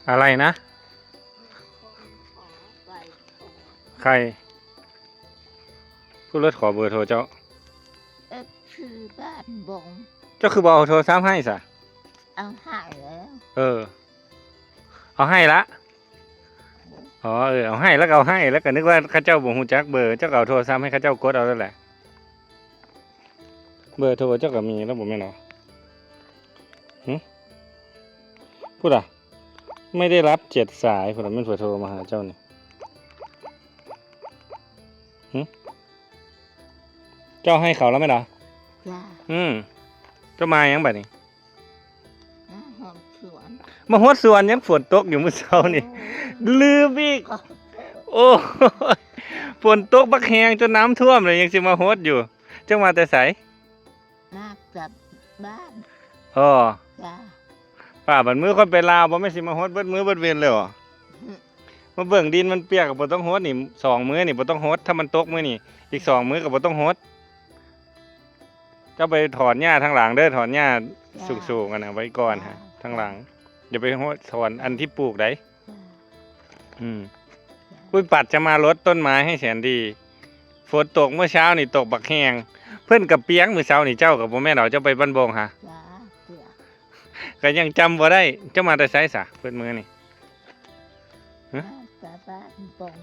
อะไรนะใครผู้รถขอเบอร์โทรเจ้าคือบ้านบงเจ้าคือบอกเอาโทรศัพท์ให้สะเอาหายแล้ว เอาให้ละเอาให้แล้วก็เอาให้แล้วก็นึกว่าข้าเจ้าบ่ฮู้จักเบอร์เจ้าก็เอาโทรศัพท์ให้ข้าเจ้ากดเอาแล้วแหละเบอร์โทรเจ้าก็มีแล้วบ่แม่นเหรอพูดอ่ะไม่ได้รับ7 สายพุ่นน่ะมันโทรมาหาเจ้านี่เจ้าให้เขาแล้วไหมล่ะจ้าเจ้ามายังบัดนี้หอมสวนมาฮดสวนยังฝนตกอยู่มื้อเช้านี่ลืมอีกโอ้ฝนตกบักแฮงจนน้ำท่วมเลยยังสิมาฮดอยู่เจ้ามาแต่ไสมาจากบ้านจ้าป้าบัดมื้อคนไปลาวบ่แม่นสิมาฮดเบิดมื้อเบิดเวรเลยเหรอมาเบิ่งดินมันเปียกก็บ่ต้องฮดนี่2 มื้อนี่บ่ต้องฮดถ้ามันตกมื้อนี่อีก2 มื้อก็บ่ต้องฮดเจ้าไปถอนหญ้าทางหลังเด้อถอนหญ้าสูงๆกันน่ะไว้ก่อนฮะทางหลังอย่าไปฮดถอนอันที่ปลูกได้ปุ้ยปัดจะมารดต้นไม้ให้แสนดีฝนตกเมื่อเช้านี่ตกบักแห้งเพิ่นกับเปียกมื้อเช้านี่เจ้ากับบ่แม่นเอาเจ้าไปบ้านบงฮะก็ยังจำบ่ได้เจ้ามาแต่ไสซะเพิ่นมื้อนี่บ้านบง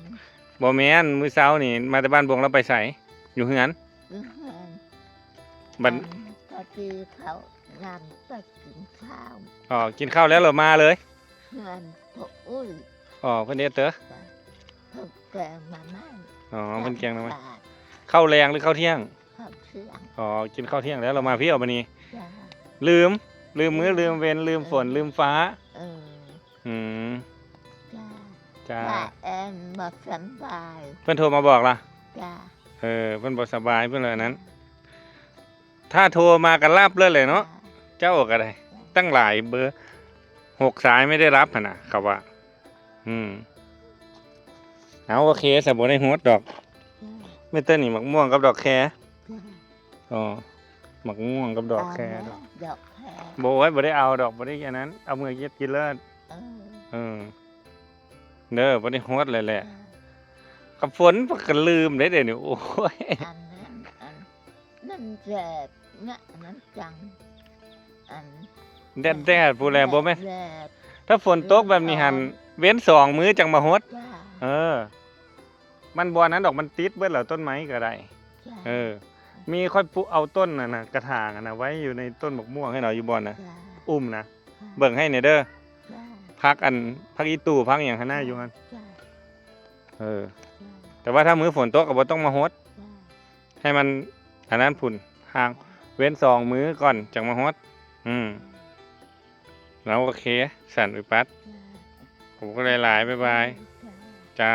บ่แม่นมื้อเช้านี่มาแต่บ้านบงแล้วไปไสอยู่เฮือนบัดพอดีเขานำไปกินข้าวกินข้าวแล้วเรามาเลยเฮือนอุ้ยเพิ่นเฮ็ดเด้อเพิ่นแกงมาม่าเพิ่นแกงมาม่าข้าวแรงหรือข้าวเที่ยงข้าวเที่ยงกินข้าวเที่ยงแล้วเรามาพี่เอาบัดนี้ลืมมื้อลืมเวรลืมฝนลืมฟ้าจ้าบ่สบายเพิ่นโทรมาบอกล่ะจ้าเพิ่นบ่สบายเพิ่นเลยนั้นถ้าโทรมากันรับเลยเนาะเจ้าก็ได้ตั้งหลายเบอร์6 สายไม่ได้รับหั่นน่ะเขาว่าเอาโอเคสบ่ได้ฮดดอกไม่เต้นนี่หมักม่วงกับดอกแคหมักม่วงกับดอกแคดอกแคบ่ไว้บ่ได้เอาดอกบ่ได้อันนั้นเอามือเย็ดกินเลิศเด้อบ่ได้ฮดเลยแหละกับฝนก็ลืมได้เด้นี่โอ้ยนั่นแจ็บนะนั่นจังแดดผู้แลบ่แม่ถ้าฝนตกแบบนี้หั่นเว้น2 มื้อจังมาฮดมันบ่นั้นดอกมันติดเบิดแล้วต้นไม้ก็ได้มีค่อยปลูกเอาต้นน่ะกระถางน่ะไว้อยู่ในต้นมะม่วงให้หน่อยอยู่บ่อนน่ะอุ้มนะเบิ่งให้หน่อยเด้อพักอีตู่พักหยังข้างหน้าอยู่หั่นแต่ว่าถ้ามื้อฝนตกก็บ่ต้องมาฮดให้มันอันนั้นพุ่นห่างเว้น2 มื้อก่อนจังมาฮดแล้วโอเคสั่นไปปัดผมก็หลายๆบ๊ายบายจ้า